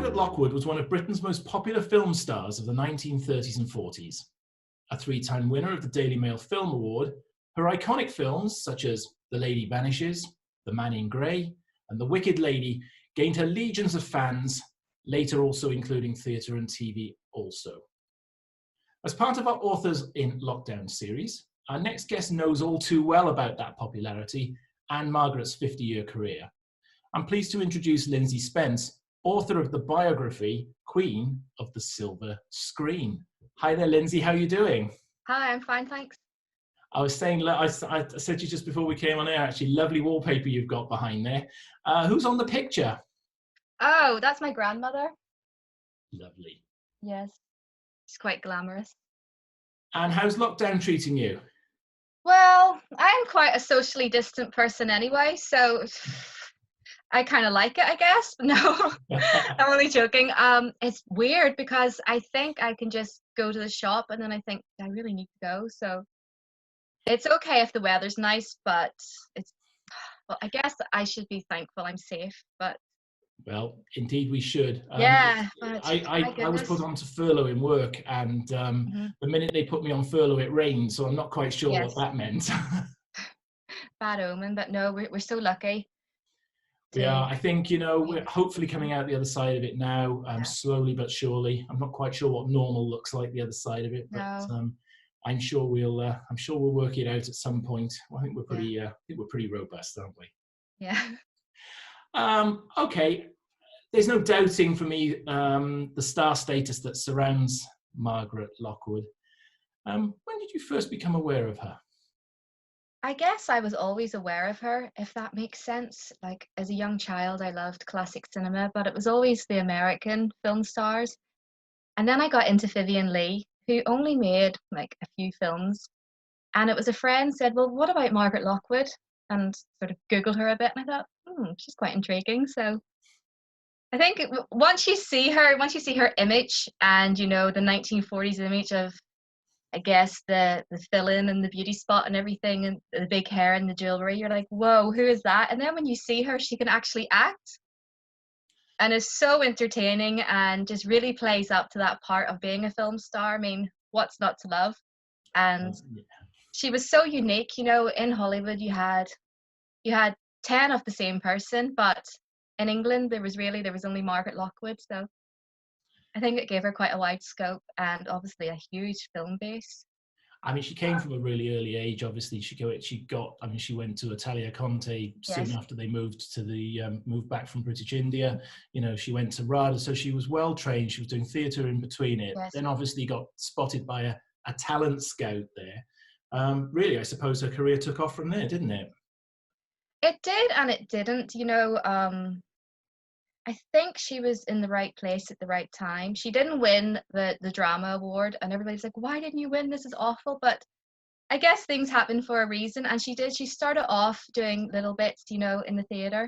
Margaret Lockwood was one of Britain's most popular film stars of the 1930s and 40s. A three-time winner of the Daily Mail Film Award, her iconic films such as The Lady Vanishes, The Man in Grey, and The Wicked Lady gained her legions of fans, later also including theatre and TV also. As part of our Authors in Lockdown series, our next guest knows all too well about that popularity and Margaret's 50-year career. I'm pleased to introduce Lyndsy Spence, author of the biography, Queen of the Silver Screen. Hi there, Lyndsy, how are you doing? Hi, I'm fine, thanks. I was saying, I said to you just before we came on air, actually, lovely wallpaper you've got behind there. Who's on the picture? Oh, that's my grandmother. Lovely. Yes, she's quite glamorous. And how's lockdown treating you? Well, I'm quite a socially distant person anyway, so I kind of like it, I guess. No, I'm only joking. It's weird because I think I can just go to the shop and then I think I really need to go. So it's okay if the weather's nice, but well, I guess I should be thankful I'm safe, but well, indeed we should. yeah, but I was put onto furlough in work, and the minute they put me on furlough, it rained, so I'm not quite sure what that meant. Bad omen, but no, we're so lucky. We are. I think, we're hopefully coming out the other side of it now, slowly but surely. I'm not quite sure what normal looks like the other side of it, but I'm sure we'll work it out at some point. I think we're pretty robust, aren't we? Yeah. Okay. There's no doubting for me the star status that surrounds Margaret Lockwood. When did you first become aware of her? I guess I was always aware of her, if that makes sense. Like, as a young child, I loved classic cinema, but it was always the American film stars. And then I got into Vivien Leigh, who only made like a few films. And it was a friend said, well, what about Margaret Lockwood? And sort of Googled her a bit, and I thought, she's quite intriguing. So I think once you see her image and, the 1940s image of, I guess, the fill-in and the beauty spot and everything and the big hair and the jewelry, you're like, whoa, who is that? And then when you see her, she can actually act and is so entertaining and just really plays up to that part of being a film star. I mean, what's not to love? And she was so unique. In Hollywood, you had 10 of the same person, but in England, there was only Margaret Lockwood. So I think it gave her quite a wide scope and obviously a huge film base. I mean, she came from a really early age. Obviously, she went to Italia Conte soon after they moved back from British India. She went to RADA, so she was well trained. She was doing theatre in between it. Yes. Then obviously got spotted by a talent scout there. Really, I suppose her career took off from there, didn't it? It did and it didn't. I think she was in the right place at the right time. She didn't win the drama award and everybody's like, why didn't you win? This is awful. But I guess things happen for a reason. And she did. She started off doing little bits, in the theatre.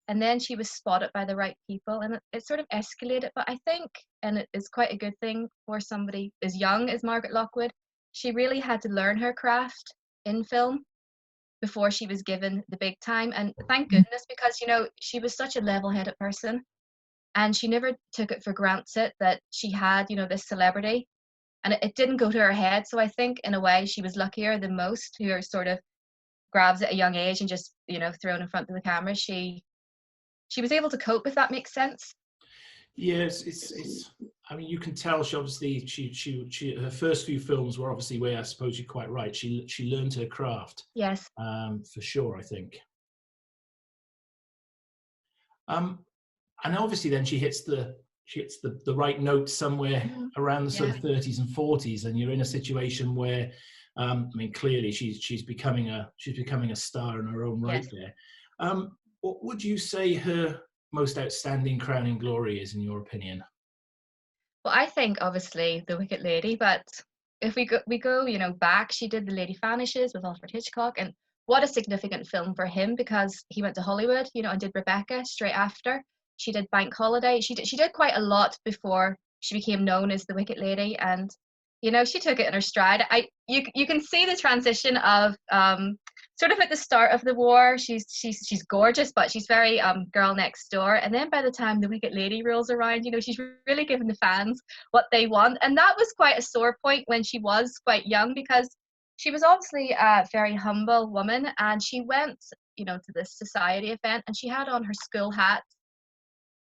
And then she was spotted by the right people and it sort of escalated. But I think, and it is quite a good thing for somebody as young as Margaret Lockwood, she really had to learn her craft in film before she was given the big time. And thank goodness, because, she was such a level-headed person and she never took it for granted that she had, this celebrity, and it didn't go to her head. So I think in a way she was luckier than most who are sort of grabs at a young age and just, thrown in front of the camera. She was able to cope, if that makes sense. Yes, I mean, you can tell she obviously her first few films were obviously where, I suppose you're quite right. She learned her craft. Yes. For sure, I think. And obviously then she hits the right note somewhere around the sort of 30s and 40s, and you're in a situation where, I mean, clearly she's becoming a star in her own right there. What would you say her most outstanding crowning glory is, in your opinion? Well, I think obviously The Wicked Lady, but if we go back, she did The Lady Vanishes with Alfred Hitchcock, and what a significant film for him because he went to Hollywood, and did Rebecca straight after. She did Bank Holiday. She did quite a lot before she became known as The Wicked Lady, and she took it in her stride. You can see the transition of sort of at the start of the war, she's gorgeous, but she's very girl next door. And then by the time the Wicked Lady rolls around, she's really giving the fans what they want. And that was quite a sore point when she was quite young, because she was obviously a very humble woman, and she went, to this society event, and she had on her school hat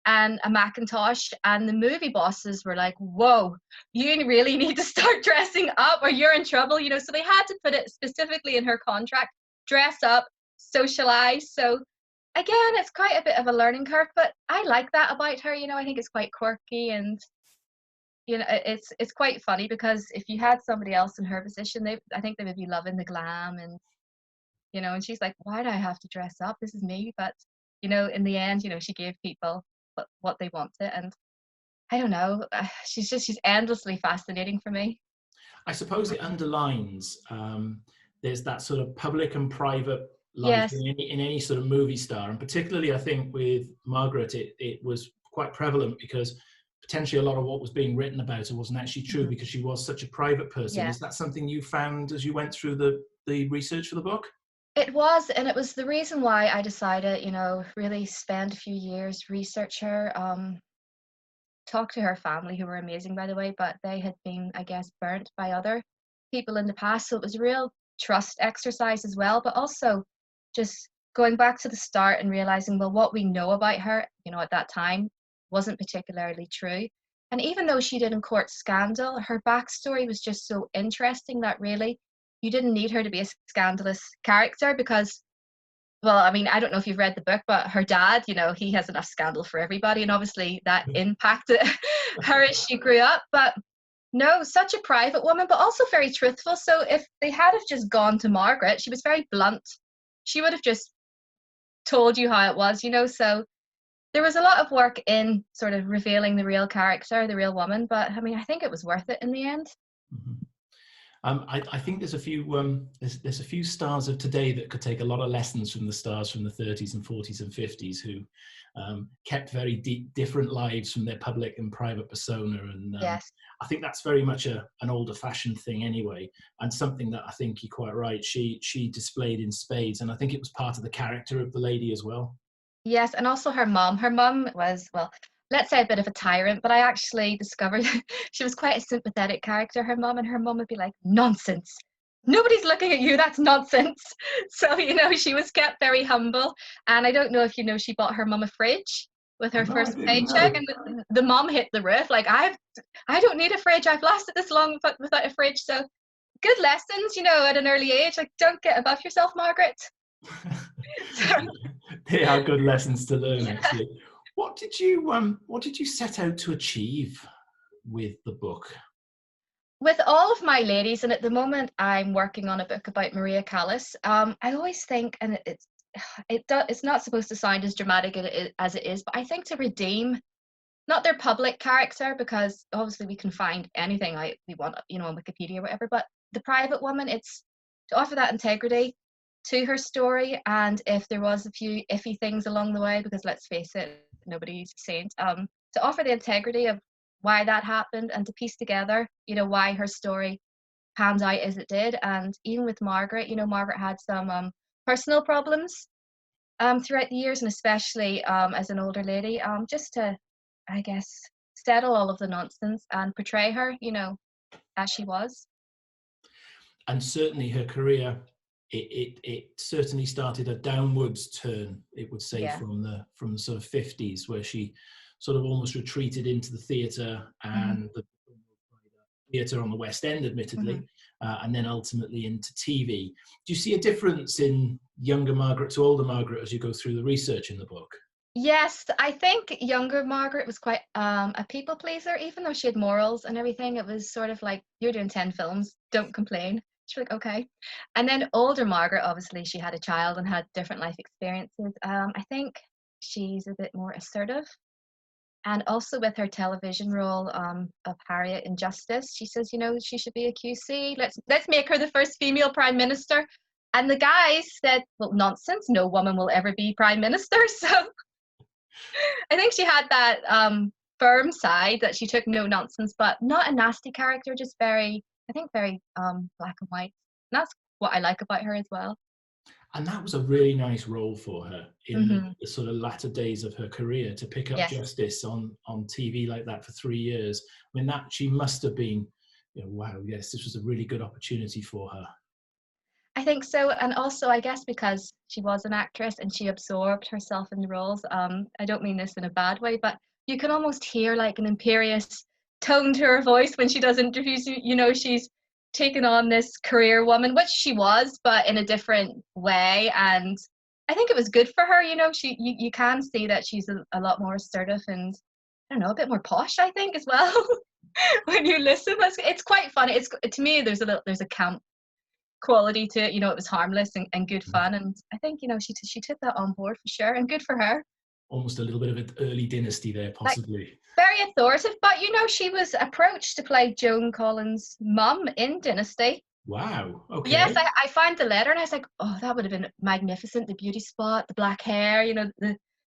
and a Macintosh, and the movie bosses were like, whoa, you really need to start dressing up or you're in trouble, so they had to put it specifically in her contract, dress up, socialize. So again, it's quite a bit of a learning curve, but I like that about her. I think it's quite quirky, and it's quite funny, because if you had somebody else in her position, I think they would be loving the glam, and and she's like, why do I have to dress up? This is me. But in the end, she gave people what they wanted, and I don't know, she's endlessly fascinating for me. I suppose it underlines there's that sort of public and private life Yes. in any sort of movie star, and particularly I think with Margaret, it was quite prevalent, because potentially a lot of what was being written about her wasn't actually true, because she was such a private person. Yeah, Is that something you found as you went through the research for the book? it was, and it was the reason why I decided, really spend a few years research her, talk to her family, who were amazing, by the way, but they had been, I guess, burnt by other people in the past. So it was a real trust exercise as well, but also just going back to the start and realizing, well, what we know about her, at that time wasn't particularly true. And even though she didn't court scandal, her backstory was just so interesting that really you didn't need her to be a scandalous character, because, well, I mean, I don't know if you've read the book, but her dad, he has enough scandal for everybody. And obviously that impacted her as she grew up. But no, such a private woman, but also very truthful. So if they had have just gone to Margaret, she was very blunt. She would have just told you how it was, So there was a lot of work in sort of revealing the real character, the real woman. But I mean, I think it was worth it in the end. Mhm. I think there's a few stars of today that could take a lot of lessons from the stars from the 30s and 40s and 50s, who kept very different lives from their public and private persona. And Yes. I think that's very much an older fashioned thing anyway, and something that I think you're quite right. She displayed in spades, and I think it was part of the character of the lady as well. Yes, and also her mum. Her mum was, well, let's say a bit of a tyrant, but I actually discovered she was quite a sympathetic character, her mum, and her mum would be like, nonsense. Nobody's looking at you, that's nonsense. So, she was kept very humble. And I don't know if she bought her mum a fridge with her No, I first didn't paycheck, know. and the mum hit the roof like, I don't need a fridge. I've lasted this long without a fridge. So good lessons, at an early age. Like, don't get above yourself, Margaret. So, They are good lessons to learn, yeah. actually. What did you set out to achieve with the book? With all of my ladies, and at the moment I'm working on a book about Maria Callas, I always think, and it's not supposed to sound as dramatic as it is, but I think to redeem not their public character, because obviously we can find anything we want, on Wikipedia or whatever, but the private woman, it's to offer that integrity to her story. And if there was a few iffy things along the way, because let's face it, nobody's a saint, to offer the integrity of why that happened, and to piece together, why her story panned out as it did. And even with Margaret, Margaret had some personal problems throughout the years, and especially as an older lady, just to, I guess, settle all of the nonsense and portray her, as she was. And certainly her career, it certainly started a downwards turn, it would say, Yeah. from the sort of 50s, where she sort of almost retreated into the theatre, Hmm. and the theatre on the West End, Hmm. admittedly, and then ultimately into TV. Do you see a difference in younger Margaret to older Margaret as you go through the research in the book? Yes, I think younger Margaret was quite a people pleaser, even though she had morals and everything. It was sort of like, you're doing 10 films, don't complain. She's like, okay. And then older Margaret, obviously, she had a child and had different life experiences. I think she's a bit more assertive. And also with her television role of Harriet in Justice, she says, she should be a QC. Let's make her the first female prime minister. And the guys said, well, nonsense. No woman will ever be prime minister. So I think she had that firm side, that she took no nonsense, but not a nasty character, just very, I think, very black and white. And that's what I like about her as well. And that was a really nice role for her in Hmm. the sort of latter days of her career, to pick up Yes. Justice on TV like that for 3 years. I mean, that she must have been, wow, yes, this was a really good opportunity for her. I think so, and also I guess because she was an actress and she absorbed herself in the roles. I don't mean this in a bad way, but you can almost hear like an imperious tone to her voice when she does interviews. She's taken on this career woman, which she was, but in a different way. And I think it was good for her. You can see that she's a lot more assertive and I don't know, a bit more posh, I think, as well. When you listen, it's quite funny. To me, there's a camp quality to it. It was harmless and good fun, and I think she took that on board for sure, and good for her. Almost a little bit of an early dynasty there, Like, possibly. very authoritative, but she was approached to play Joan Collins' mum in Dynasty. Wow. Yes, Okay. I found the letter and I was like, oh, that would have been magnificent. The beauty spot, the black hair,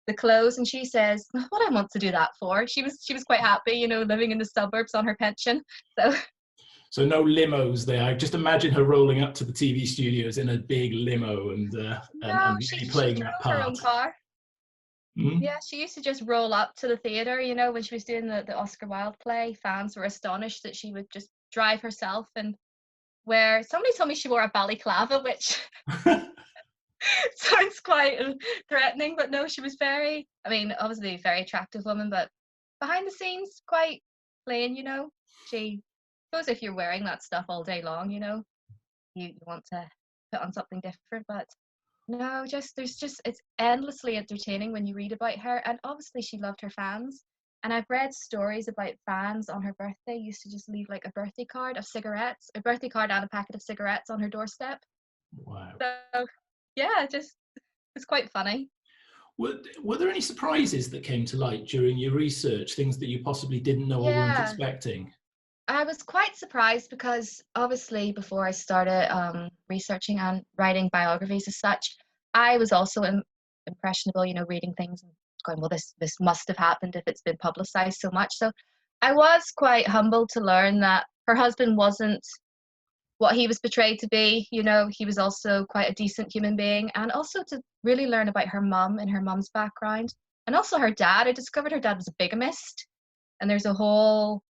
the clothes, and she says, what I want to do that for. She was quite happy, living in the suburbs on her pension. So So no limos there. I just imagine her rolling up to the TV studios in a big limo no, and really she playing that drove her part. own car. Mm? Yeah, she used to just roll up to the theater, when she was doing the Oscar Wilde play. Fans were astonished that she would just drive herself and wear. Somebody told me she wore a balaclava, which sounds quite threatening, but no, she was I mean, obviously a very attractive woman, but behind the scenes, quite plain, She, I suppose if you're wearing that stuff all day long, you want to put on something different, but no, it's endlessly entertaining when you read about her. And obviously she loved her fans. And I've read stories about fans on her birthday used to just leave like a birthday card of cigarettes, a birthday card and a packet of cigarettes on her doorstep. Wow. So yeah, just it's quite funny. Were there any surprises that came to light during your research, things that you possibly didn't know or weren't Yeah. expecting? I was quite surprised because obviously before I started researching and writing biographies as such, I was also impressionable, reading things and going, well, this must have happened if it's been publicized so much. So I was quite humbled to learn that her husband wasn't what he was portrayed to be. He was also quite a decent human being, and also to really learn about her mum and her mum's background, and also her dad. I discovered her dad was a bigamist, and there's a whole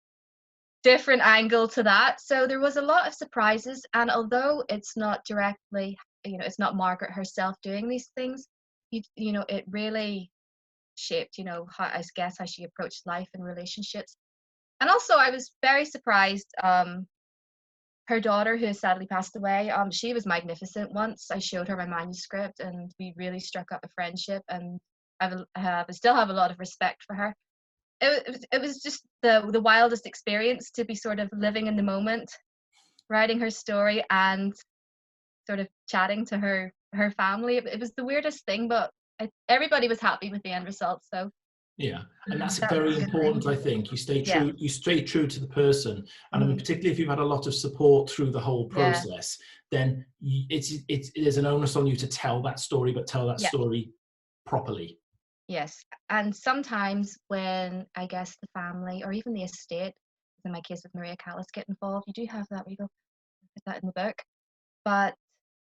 different angle to that. So there was a lot of surprises, and although it's not directly, it's not Margaret herself doing these things, it really shaped, how I guess how she approached life and relationships. And also, I was very surprised. Her daughter, who has sadly passed away, she was magnificent. Once I showed her my manuscript, and we really struck up a friendship, and I still have a lot of respect for her. It was just the wildest experience to be sort of living in the moment, writing her story and sort of chatting to her family. It was the weirdest thing, but everybody was happy with the end result. So Yeah, and that's that was very a good thing. important. I think you stay Yeah. true. You stay true to the person, and I mean, Hmm. particularly if you've had a lot of support through the whole Yeah. process, then there's an onus on you to tell that story, but tell that Yeah. story properly. Yes. And sometimes when I guess the family or even the estate, in my case with Maria Callas, get involved, you do have that. We go put that in the book, but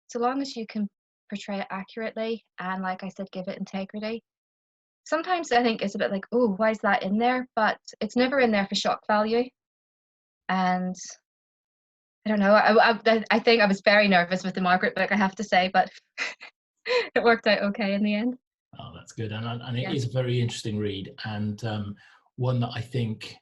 so long as you can portray it accurately and, like I said, give it integrity. Sometimes I think it's a bit like, oh, why is that in there? But it's never in there for shock value. And I don't know. I think I was very nervous with the Margaret book, I have to say, but it worked out okay in the end. Oh, that's good, and it Yeah. is a very interesting read, and one that I think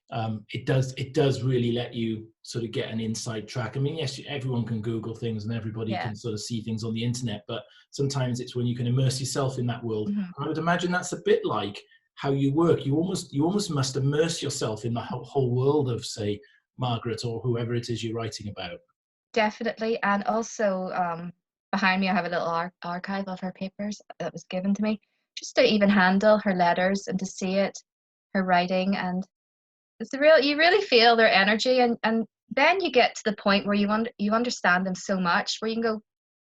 it does really let you sort of get an inside track. I mean, yes, everyone can Google things, and everybody Yeah. can sort of see things on the internet, but sometimes it's when you can immerse yourself in that world. Hmm. I would imagine that's a bit like how you work. You almost must immerse yourself in the whole world of, say, Margaret or whoever it is you're writing about. Definitely. And also, behind me, I have a little archive of her papers that was given to me, just to even handle her letters and to see it, her writing. And you really feel their energy. And then you get to the point where you understand them so much, where you can go,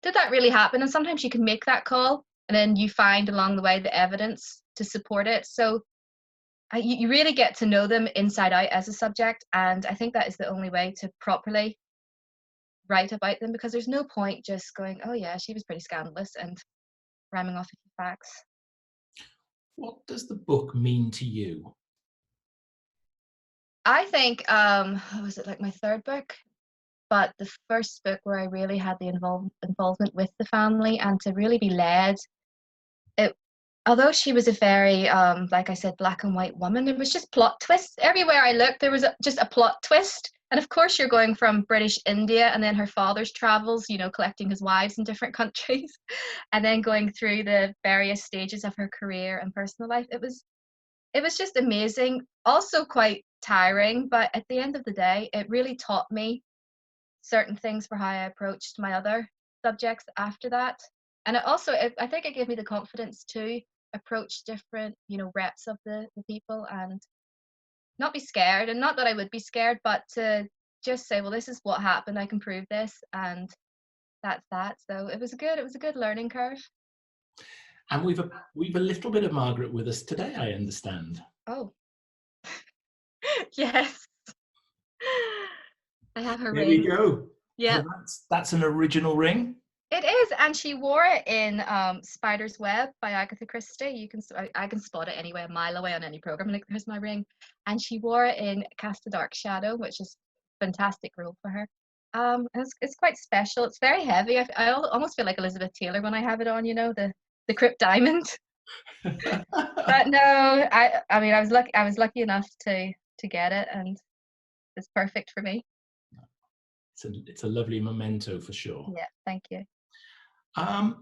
did that really happen? And sometimes you can make that call, and then you find along the way the evidence to support it. So you really get to know them inside out as a subject. And I think that is the only way to properly write about them, because there's no point just going, oh yeah, she was pretty scandalous, and rhyming off a few facts. What does the book mean to you? I think was it like my third book? But the first book where I really had the involvement with the family, and to really be led. It, although she was a very, like I said, black and white woman, it was just plot twists. Everywhere I looked, there was just a plot twist. And of course, you're going from British India, and then her father's travels, you know, collecting his wives in different countries, and then going through the various stages of her career and personal life. It was just amazing. Also quite tiring, but at the end of the day, it really taught me certain things for how I approached my other subjects after that. And I think it gave me the confidence to approach different, you know, reps of the people, and not be scared. And not that I would be scared, but to just say, well, this is what happened. I can prove this, and that's that. So it was a good learning curve. And we've a little bit of Margaret with us today, I understand. Oh, yes. I have her There we ring. go. Yeah. So that's an original ring. It is, and she wore it in Spider's Web by Agatha Christie. I can spot it anyway, a mile away on any program. Like, there's my ring, and she wore it in Cast a Dark Shadow, which is a fantastic role for her. It's quite special. It's very heavy. I almost feel like Elizabeth Taylor when I have it on. You know, the Crypt Diamond. But no, I mean, I was lucky enough to get it, and it's perfect for me. It's a lovely memento for sure. Yeah, thank you.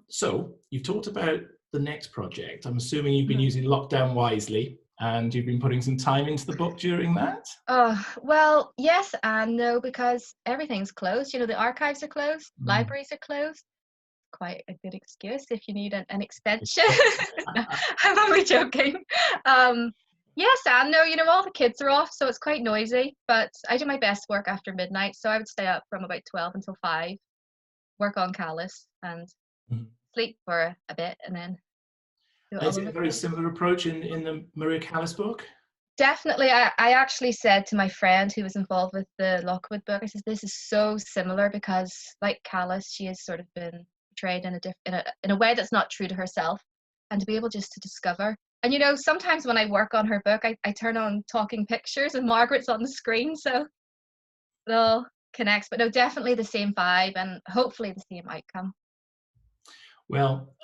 So you've talked about the next project. I'm assuming you've been using lockdown wisely, and you've been putting some time into the book during that. Oh, well, yes and no, because everything's closed. You know, the archives are closed, libraries are closed. Quite a good excuse if you need an extension. No, I'm only joking. Yes and no, you know, all the kids are off, so it's quite noisy, but I do my best work after midnight, so I would stay up from about 12 until 5, work on Callus, and sleep for a bit, and then do it all Is it over a very again. similar approach in the Maria Callas book? Definitely. I actually said to my friend who was involved with the Lockwood book, I said, this is so similar, because like Callus, she has sort of been portrayed in a way that's not true to herself, and to be able just to discover. And you know, sometimes when I work on her book, I turn on talking pictures and Margaret's on the screen, so it all connects. But no, definitely the same vibe, and hopefully the same outcome. Well,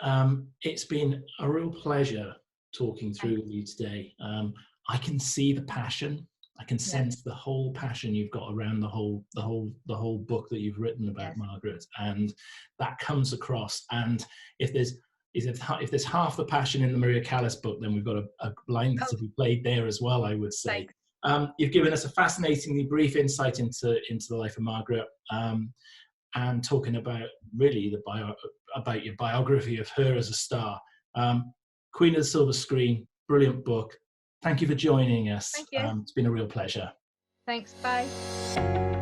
it's been a real pleasure talking through with you today. I can see the passion. I can sense the whole passion you've got around the whole book that you've written about Margaret, and that comes across. And if there's half the passion in the Maria Callas book, then we've got a line to be played there as well, I would say. You've given us a fascinatingly brief insight into the life of Margaret, and talking about really about your biography of her as a star. Queen of the Silver Screen, brilliant book. Thank you for joining us. Thank you. It's been a real pleasure. Thanks. Bye.